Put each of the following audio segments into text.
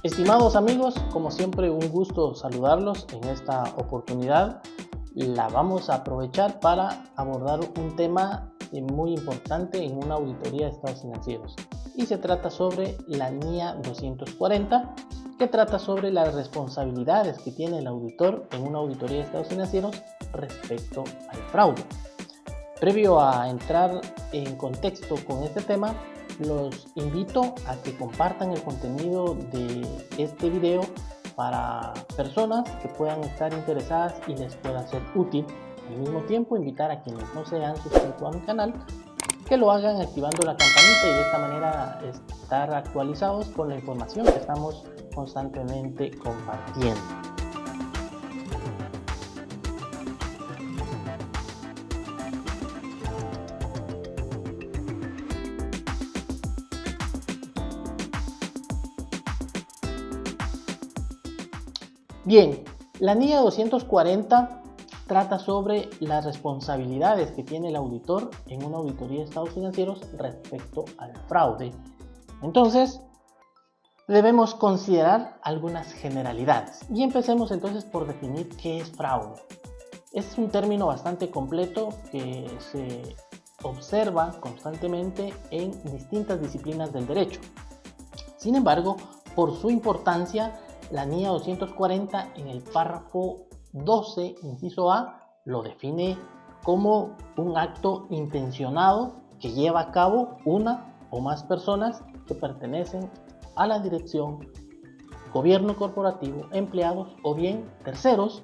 Estimados amigos, como siempre un gusto saludarlos. En esta oportunidad la vamos a aprovechar para abordar un tema muy importante en una auditoría de estados financieros, y se trata sobre la NIA 240, que trata sobre las responsabilidades que tiene el auditor en una auditoría de estados financieros respecto al fraude. Previo a entrar en contexto con este tema, los invito a que compartan el contenido de este video para personas que puedan estar interesadas y les pueda ser útil. Al mismo tiempo, invitar a quienes no se han suscrito a mi canal que lo hagan activando la campanita, y de esta manera estar actualizados con la información que estamos constantemente compartiendo. Bien, la NIA 240 trata sobre las responsabilidades que tiene el auditor en una auditoría de estados financieros respecto al fraude. Entonces, debemos considerar algunas generalidades. Y empecemos entonces por definir qué es fraude. Es un término bastante completo que se observa constantemente en distintas disciplinas del derecho. Sin embargo, por su importancia, la NIA 240 en el párrafo 12, inciso A, lo define como un acto intencionado que lleva a cabo una o más personas que pertenecen a la dirección, gobierno corporativo, empleados o bien terceros,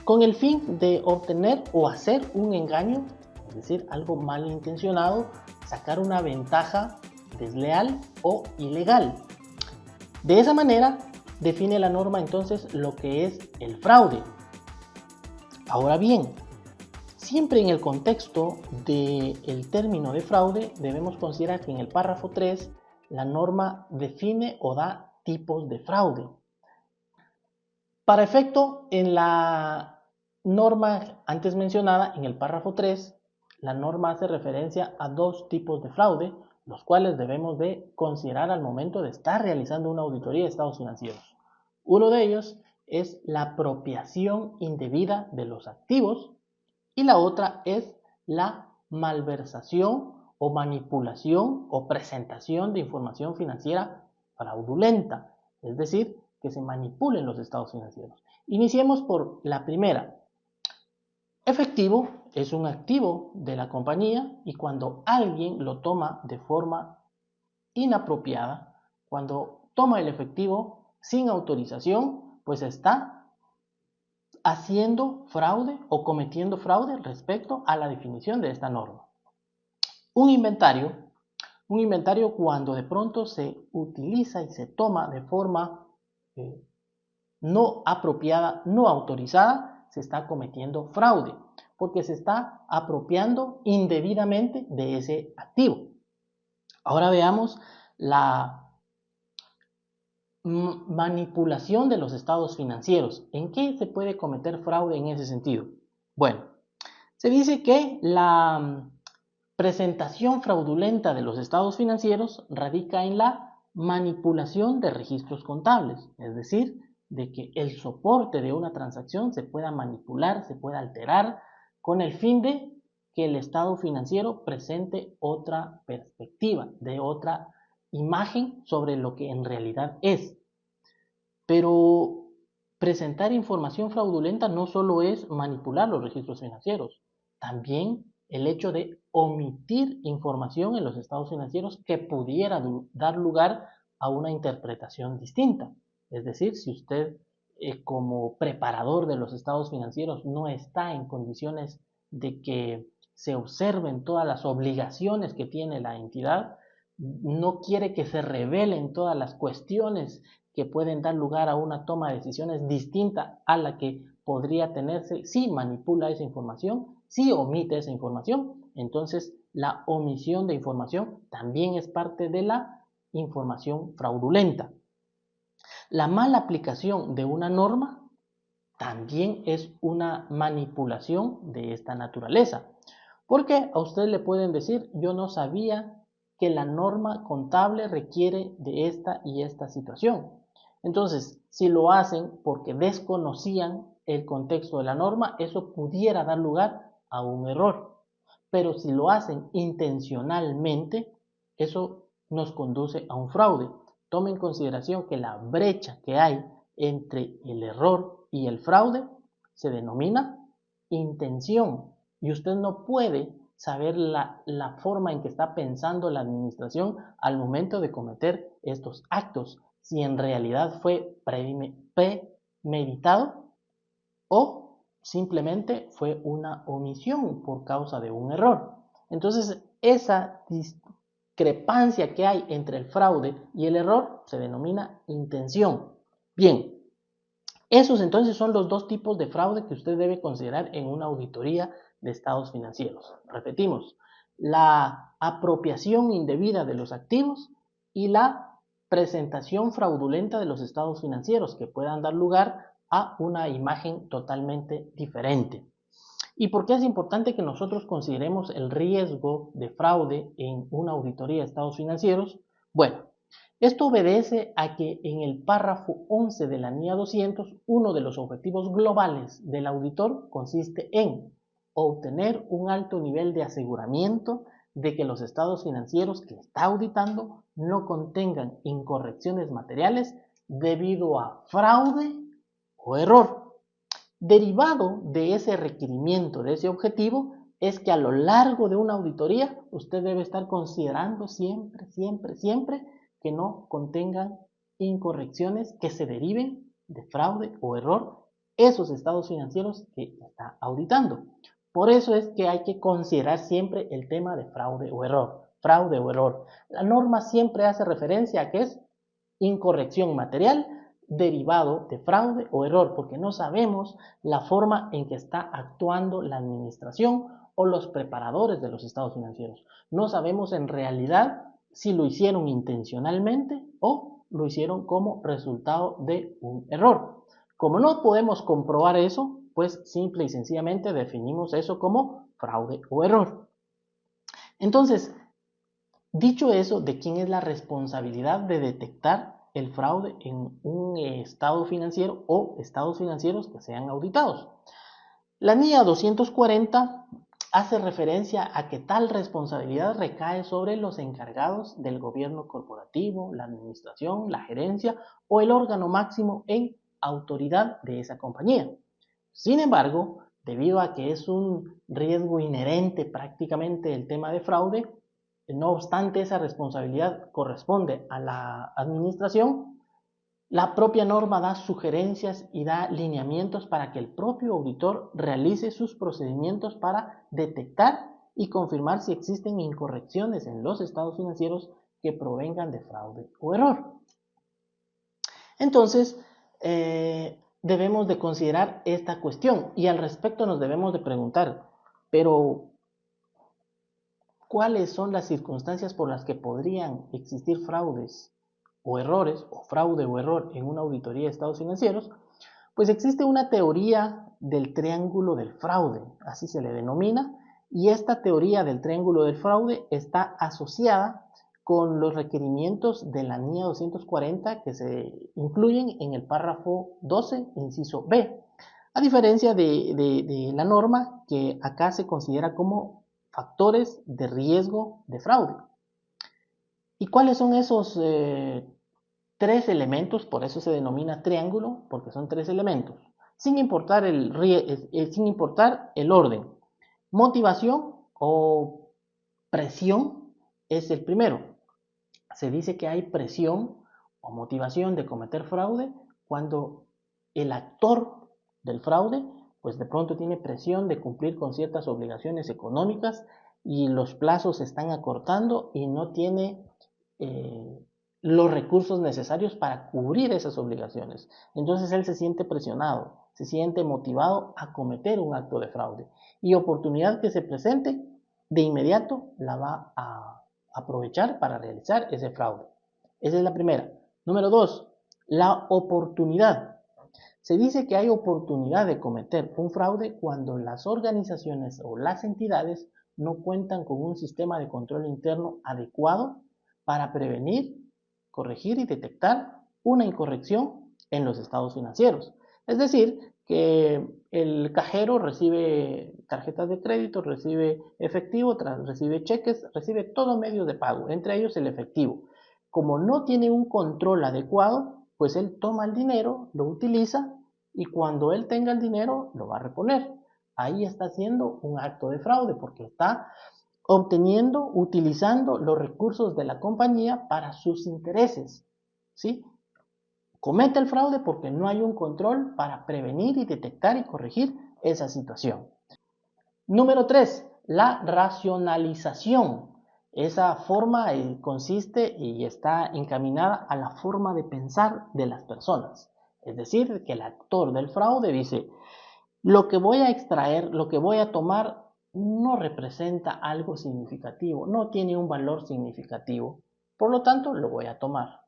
con el fin de obtener o hacer un engaño, es decir, algo malintencionado, sacar una ventaja desleal o ilegal. De esa manera define la norma entonces lo que es el fraude. Ahora bien, siempre en el contexto del término de fraude debemos considerar que en el párrafo 3 la norma define o da tipos de fraude. Para efecto, en la norma antes mencionada, en el párrafo 3, la norma hace referencia a dos tipos de fraude, los cuales debemos de considerar al momento de estar realizando una auditoría de estados financieros. Uno de ellos es la apropiación indebida de los activos, y la otra es la malversación o manipulación o presentación de información financiera fraudulenta, es decir, que se manipulen los estados financieros. Iniciemos por la primera. Efectivo es un activo de la compañía, y cuando alguien lo toma de forma inapropiada, cuando toma el efectivo sin autorización, pues está haciendo fraude o cometiendo fraude respecto a la definición de esta norma. Un inventario cuando de pronto se utiliza y se toma de forma no apropiada, no autorizada, se está cometiendo fraude, porque se está apropiando indebidamente de ese activo. Ahora veamos la manipulación de los estados financieros. ¿En qué se puede cometer fraude en ese sentido? Bueno, se dice que la presentación fraudulenta de los estados financieros radica en la manipulación de registros contables, es decir, de que el soporte de una transacción se pueda manipular, se pueda alterar, con el fin de que el estado financiero presente otra perspectiva, de otra imagen sobre lo que en realidad es. Pero presentar información fraudulenta no solo es manipular los registros financieros, también el hecho de omitir información en los estados financieros que pudiera dar lugar a una interpretación distinta. Es decir, si usted como preparador de los estados financieros no está en condiciones de que se observen todas las obligaciones que tiene la entidad, no quiere que se revelen todas las cuestiones que pueden dar lugar a una toma de decisiones distinta a la que podría tenerse si manipula esa información, si omite esa información. Entonces, la omisión de información también es parte de la información fraudulenta. La mala aplicación de una norma también es una manipulación de esta naturaleza, porque a usted le pueden decir: yo no sabía que la norma contable requiere de esta y esta situación. Entonces, si lo hacen porque desconocían el contexto de la norma, eso pudiera dar lugar a un error. Pero si lo hacen intencionalmente, eso nos conduce a un fraude. Tome en consideración que la brecha que hay entre el error y el fraude se denomina intención. Y usted no puede saber la forma en que está pensando la administración al momento de cometer estos actos, si en realidad fue premeditado o simplemente fue una omisión por causa de un error. Entonces, esa discrepancia que hay entre el fraude y el error se denomina intención. Bien, esos entonces son los dos tipos de fraude que usted debe considerar en una auditoría de estados financieros. Repetimos, la apropiación indebida de los activos y la presentación fraudulenta de los estados financieros que puedan dar lugar a una imagen totalmente diferente. ¿Y por qué es importante que nosotros consideremos el riesgo de fraude en una auditoría de estados financieros? Bueno, esto obedece a que en el párrafo 11 de la NIA 200, uno de los objetivos globales del auditor consiste en obtener un alto nivel de aseguramiento de que los estados financieros que está auditando no contengan incorrecciones materiales debido a fraude o error. Derivado de ese requerimiento, de ese objetivo, es que a lo largo de una auditoría usted debe estar considerando siempre que no contengan incorrecciones que se deriven de fraude o error esos estados financieros que está auditando. Por eso es que hay que considerar siempre el tema de fraude o error. Fraude o error. La norma siempre hace referencia a que es incorrección material derivado de fraude o error, porque no sabemos la forma en que está actuando la administración o los preparadores de los estados financieros. No sabemos en realidad si lo hicieron intencionalmente o lo hicieron como resultado de un error. Como no podemos comprobar eso, pues simple y sencillamente definimos eso como fraude o error. Entonces, dicho eso, ¿de quién es la responsabilidad de detectar el fraude en un estado financiero o estados financieros que sean auditados? La NIA 240 hace referencia a que tal responsabilidad recae sobre los encargados del gobierno corporativo, la administración, la gerencia o el órgano máximo en autoridad de esa compañía. Sin embargo, debido a que es un riesgo inherente prácticamente el tema de fraude, no obstante esa responsabilidad corresponde a la administración, la propia norma da sugerencias y da lineamientos para que el propio auditor realice sus procedimientos para detectar y confirmar si existen incorrecciones en los estados financieros que provengan de fraude o error. Entonces, debemos de considerar esta cuestión y al respecto nos debemos de preguntar, pero ¿cuáles son las circunstancias por las que podrían existir fraudes o errores, o fraude o error en una auditoría de estados financieros? Pues existe una teoría del triángulo del fraude, así se le denomina, y esta teoría del triángulo del fraude está asociada con los requerimientos de la NIA 240 que se incluyen en el párrafo 12, inciso B, a diferencia de la norma que acá se considera como factores de riesgo de fraude. ¿Y cuáles son esos tres elementos? Por eso se denomina triángulo, porque son tres elementos, sin importar el orden. Motivación o presión es el primero. Se dice que hay presión o motivación de cometer fraude cuando el actor del fraude pues de pronto tiene presión de cumplir con ciertas obligaciones económicas y los plazos se están acortando y no tiene los recursos necesarios para cubrir esas obligaciones. Entonces él se siente presionado, se siente motivado a cometer un acto de fraude y oportunidad que se presente, de inmediato la va a aprovechar para realizar ese fraude. Esa es la primera. Número 2, la oportunidad. Se dice que hay oportunidad de cometer un fraude cuando las organizaciones o las entidades no cuentan con un sistema de control interno adecuado para prevenir, corregir y detectar una incorrección en los estados financieros. Es decir, que el cajero recibe tarjetas de crédito, recibe efectivo, recibe cheques, recibe todo medios de pago, entre ellos el efectivo. Como no tiene un control adecuado, pues él toma el dinero, lo utiliza y cuando él tenga el dinero lo va a reponer. Ahí está haciendo un acto de fraude porque está obteniendo, utilizando los recursos de la compañía para sus intereses, ¿sí? Comete el fraude porque no hay un control para prevenir y detectar y corregir esa situación. Número 3, la racionalización. Esa forma consiste y está encaminada a la forma de pensar de las personas. Es decir, que el actor del fraude dice, lo que voy a extraer, lo que voy a tomar, no representa algo significativo, no tiene un valor significativo. Por lo tanto, lo voy a tomar.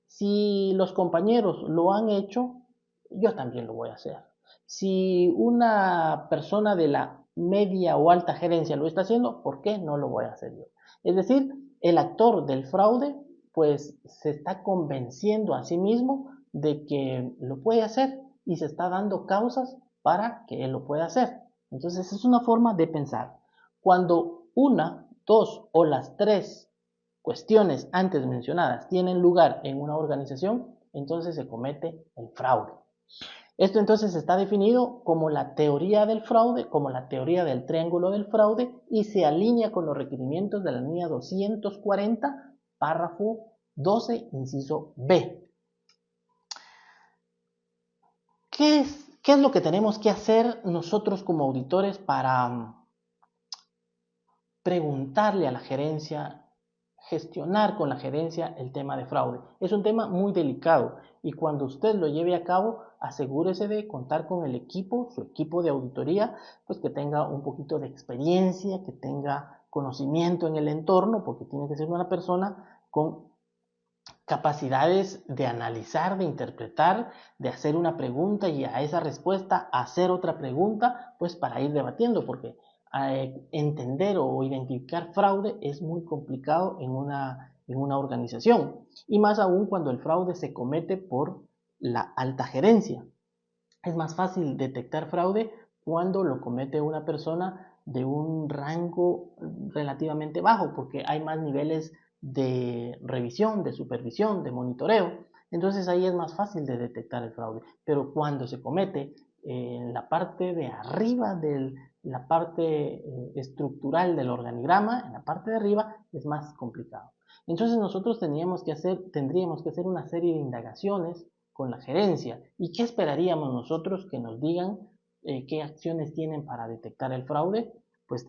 Si los compañeros lo han hecho, yo también lo voy a hacer. Si una persona de la media o alta gerencia lo está haciendo, ¿por qué no lo voy a hacer yo? Es decir, el actor del fraude pues se está convenciendo a sí mismo de que lo puede hacer y se está dando causas para que él lo pueda hacer. Entonces es una forma de pensar. Cuando una, dos o las tres cuestiones antes mencionadas tienen lugar en una organización, entonces se comete el fraude. Esto entonces está definido como la teoría del fraude, como la teoría del triángulo del fraude y se alinea con los requerimientos de la línea 240, párrafo 12, inciso B. ¿Qué es lo que tenemos que hacer nosotros como auditores para preguntarle a la gerencia, gestionar con la gerencia el tema de fraude? Es un tema muy delicado y cuando usted lo lleve a cabo, asegúrese de contar con el equipo, su equipo de auditoría, pues que tenga un poquito de experiencia, que tenga conocimiento en el entorno, porque tiene que ser una persona con capacidades de analizar, de interpretar, de hacer una pregunta y a esa respuesta hacer otra pregunta, pues para ir debatiendo, porque entender o identificar fraude es muy complicado en una organización, y más aún cuando el fraude se comete por la alta gerencia. Es más fácil detectar fraude cuando lo comete una persona de un rango relativamente bajo, porque hay más niveles de revisión, de supervisión, de monitoreo. Entonces ahí es más fácil de detectar el fraude. Pero cuando se comete en la parte de arriba de la parte estructural del organigrama, en la parte de arriba, es más complicado. Entonces nosotros tendríamos que hacer una serie de indagaciones con la gerencia. ¿Y qué esperaríamos nosotros que nos digan qué acciones tienen para detectar el fraude? Pues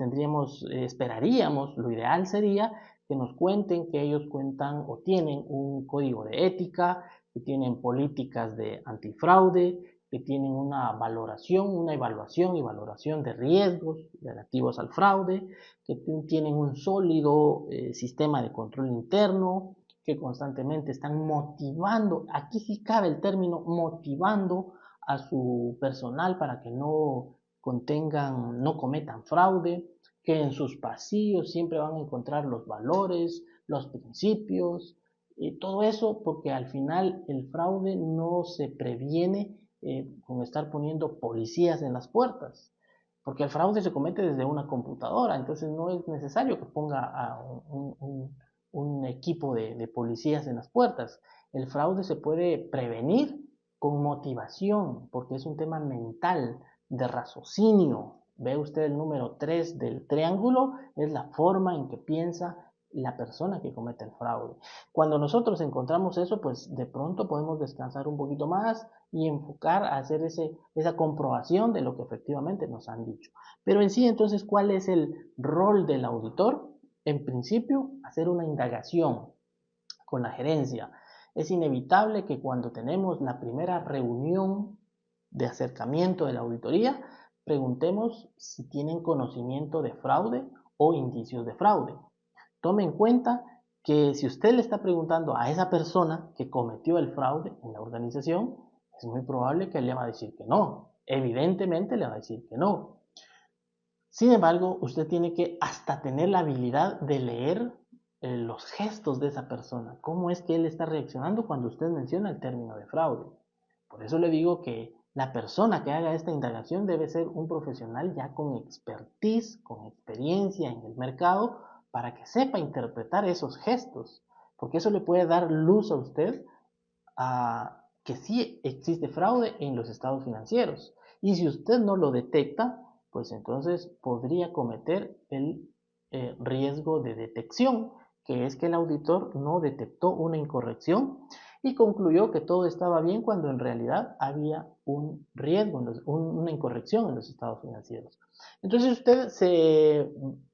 esperaríamos, lo ideal sería que nos cuenten que ellos cuentan o tienen un código de ética, que tienen políticas de antifraude, que tienen una evaluación y valoración de riesgos relativos al fraude, que tienen un sólido sistema de control interno, que constantemente están motivando, aquí sí cabe el término motivando a su personal para que no cometan fraude, que en sus pasillos siempre van a encontrar los valores, los principios, todo eso porque al final el fraude no se previene con estar poniendo policías en las puertas, porque el fraude se comete desde una computadora, entonces no es necesario que ponga a un equipo de policías en las puertas. El fraude se puede prevenir con motivación, porque es un tema mental, de raciocinio. Ve usted el número 3 del triángulo, es la forma en que piensa la persona que comete el fraude. Cuando nosotros encontramos eso, pues de pronto podemos descansar un poquito más y enfocar a hacer esa comprobación de lo que efectivamente nos han dicho. Pero en sí, entonces, ¿cuál es el rol del auditor? En principio, hacer una indagación con la gerencia. Es inevitable que cuando tenemos la primera reunión de acercamiento de la auditoría, preguntemos si tienen conocimiento de fraude o indicios de fraude. Tome en cuenta que si usted le está preguntando a esa persona que cometió el fraude en la organización, es muy probable que él le va a decir que no. Evidentemente le va a decir que no. Sin embargo, usted tiene que hasta tener la habilidad de leer los gestos de esa persona, cómo es que él está reaccionando cuando usted menciona el término de fraude. Por eso le digo que la persona que haga esta indagación debe ser un profesional ya con expertise, con experiencia en el mercado, para que sepa interpretar esos gestos, porque eso le puede dar luz a usted a que sí existe fraude en los estados financieros. Y si usted no lo detecta, pues entonces podría cometer el riesgo de detección, que es que el auditor no detectó una incorrección y concluyó que todo estaba bien cuando en realidad había un riesgo, una incorrección en los estados financieros. Entonces usted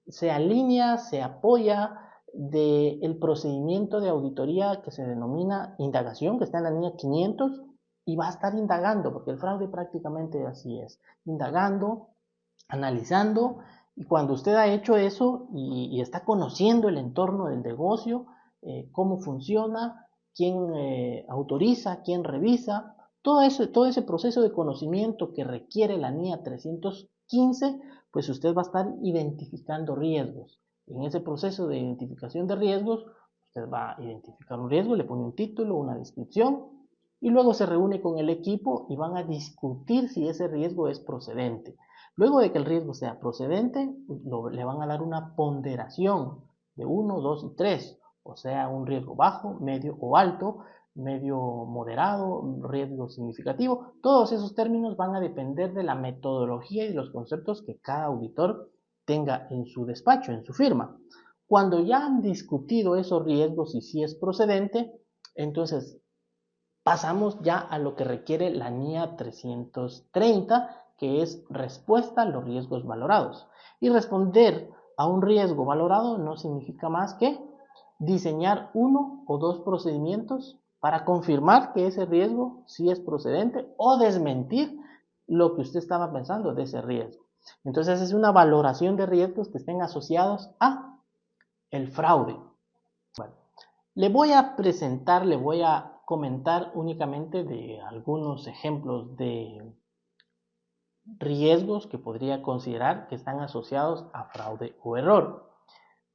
se alinea, se apoya del procedimiento de auditoría que se denomina indagación, que está en la línea 500, y va a estar indagando, porque el fraude prácticamente así es, indagando, analizando, y cuando usted ha hecho eso y está conociendo el entorno del negocio, cómo funciona, quién autoriza, quién revisa, todo ese proceso de conocimiento que requiere la NIA 315, pues usted va a estar identificando riesgos. En ese proceso de identificación de riesgos, usted va a identificar un riesgo, le pone un título, una descripción, y luego se reúne con el equipo y van a discutir si ese riesgo es procedente. Luego de que el riesgo sea procedente, le van a dar una ponderación de 1, 2 y 3, o sea, un riesgo bajo, medio o alto, medio moderado, riesgo significativo. Todos esos términos van a depender de la metodología y de los conceptos que cada auditor tenga en su despacho, en su firma. Cuando ya han discutido esos riesgos y si es procedente, entonces pasamos ya a lo que requiere la NIA 330, que es respuesta a los riesgos valorados. Y responder a un riesgo valorado no significa más que diseñar uno o dos procedimientos para confirmar que ese riesgo sí es procedente o desmentir lo que usted estaba pensando de ese riesgo. Entonces es una valoración de riesgos que estén asociados a el fraude. Bueno, le voy a presentar, le voy a comentar únicamente de algunos ejemplos de riesgos que podría considerar que están asociados a fraude o error.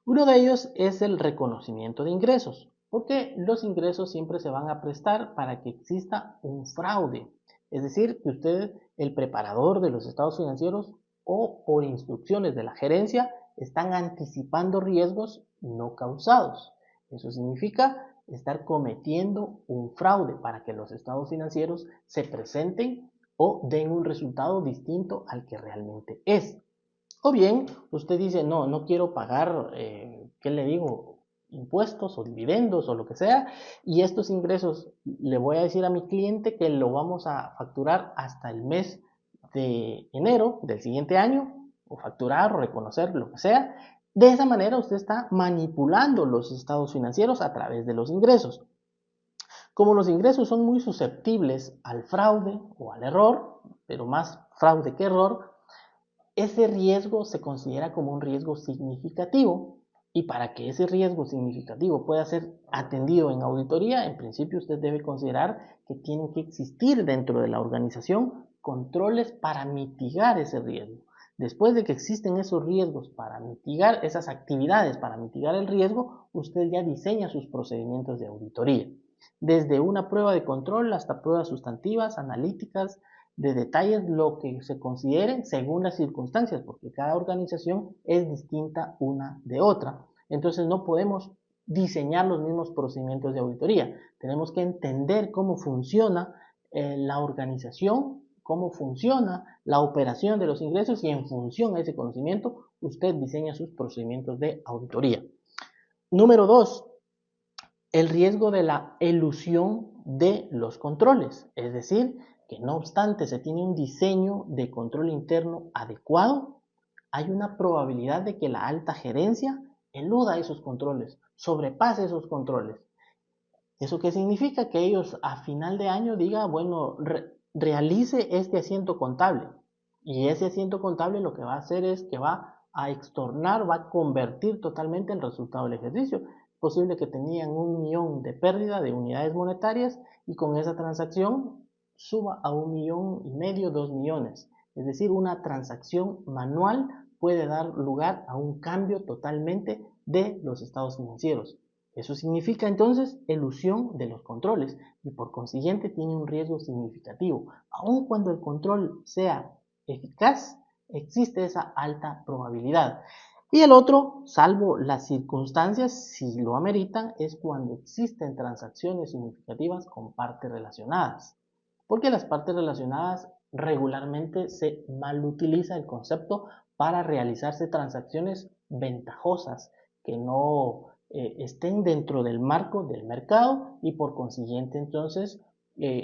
Uno de ellos es el reconocimiento de ingresos, porque los ingresos siempre se van a prestar para que exista un fraude. Es decir, que usted, el preparador de los estados financieros o por instrucciones de la gerencia, están anticipando riesgos no causados. Eso significa estar cometiendo un fraude para que los estados financieros se presenten o den un resultado distinto al que realmente es. O bien, usted dice, no, no quiero pagar, ¿qué le digo? Impuestos o dividendos o lo que sea, y estos ingresos le voy a decir a mi cliente que lo vamos a facturar hasta el mes de enero del siguiente año, o facturar o reconocer lo que sea. De esa manera usted está manipulando los estados financieros a través de los ingresos. Como los ingresos son muy susceptibles al fraude o al error, pero más fraude que error, ese riesgo se considera como un riesgo significativo, y para que ese riesgo significativo pueda ser atendido en auditoría, en principio usted debe considerar que tienen que existir dentro de la organización controles para mitigar ese riesgo. Después de que existen esos riesgos para mitigar esas actividades, para mitigar el riesgo, usted ya diseña sus procedimientos de auditoría. Desde una prueba de control hasta pruebas sustantivas, analíticas, de detalles, lo que se considere según las circunstancias, porque cada organización es distinta una de otra. Entonces no podemos diseñar los mismos procedimientos de auditoría. Tenemos que entender cómo funciona la organización, cómo funciona la operación de los ingresos, y en función a ese conocimiento usted diseña sus procedimientos de auditoría. Número 2, el riesgo de la elusión de los controles, es decir, que no obstante se tiene un diseño de control interno adecuado, hay una probabilidad de que la alta gerencia eluda esos controles, sobrepase esos controles. ¿Eso qué significa? Que ellos a final de año digan, bueno, realice este asiento contable. Y ese asiento contable lo que va a hacer es que va a extornar, va a convertir totalmente el resultado del ejercicio. Es posible que tenían 1.000.000 de pérdida de unidades monetarias y con esa transacción suba a 1.500.000, 2 millones. Es decir, una transacción manual puede dar lugar a un cambio totalmente de los estados financieros. Eso significa entonces elusión de los controles y por consiguiente tiene un riesgo significativo. Aun cuando el control sea eficaz, existe esa alta probabilidad. Y el otro, salvo las circunstancias, si lo ameritan, es cuando existen transacciones significativas con partes relacionadas. Porque las partes relacionadas regularmente se malutiliza el concepto para realizarse transacciones ventajosas que no estén dentro del marco del mercado y por consiguiente entonces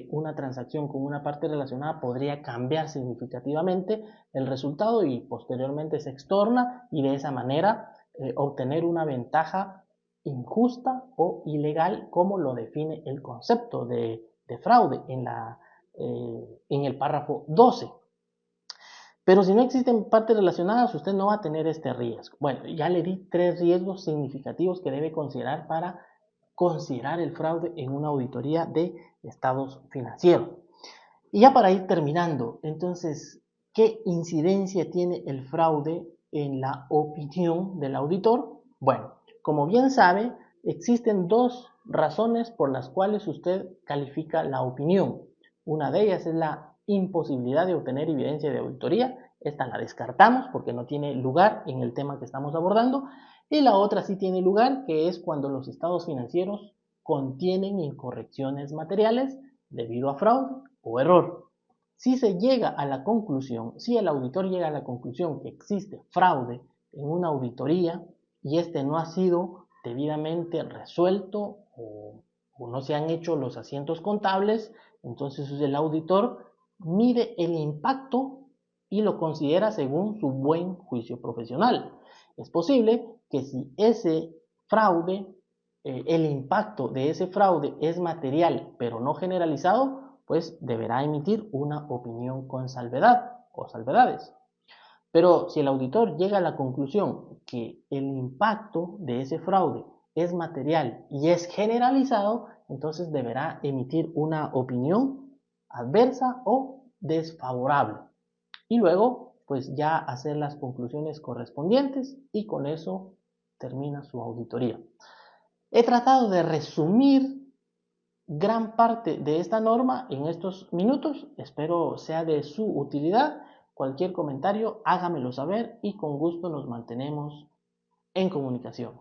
una transacción con una parte relacionada podría cambiar significativamente el resultado y posteriormente se extorna y de esa manera obtener una ventaja injusta o ilegal como lo define el concepto de fraude en el párrafo 12. Pero si no existen partes relacionadas, usted no va a tener este riesgo. Bueno, ya le di 3 riesgos significativos que debe considerar para considerar el fraude en una auditoría de estados financieros. Y ya para ir terminando, entonces, ¿qué incidencia tiene el fraude en la opinión del auditor? Bueno, como bien sabe, existen 2 razones por las cuales usted califica la opinión. Una de ellas es la imposibilidad de obtener evidencia de auditoría. Esta la descartamos porque no tiene lugar en el tema que estamos abordando. Y la otra sí tiene lugar, que es cuando los estados financieros contienen incorrecciones materiales debido a fraude o error. Si se llega a la conclusión, si el auditor llega a la conclusión que existe fraude en una auditoría y este no ha sido debidamente resuelto o no se han hecho los asientos contables, entonces el auditor mide el impacto y lo considera según su buen juicio profesional. Es posible que si ese fraude, el impacto de ese fraude es material pero no generalizado, pues deberá emitir una opinión con salvedad o salvedades. Pero si el auditor llega a la conclusión que el impacto de ese fraude es material y es generalizado, entonces deberá emitir una opinión adversa o desfavorable. Y luego, pues ya hacer las conclusiones correspondientes y con eso termina su auditoría. He tratado de resumir gran parte de esta norma en estos minutos. Espero sea de su utilidad. Cualquier comentario, hágamelo saber y con gusto nos mantenemos en comunicación.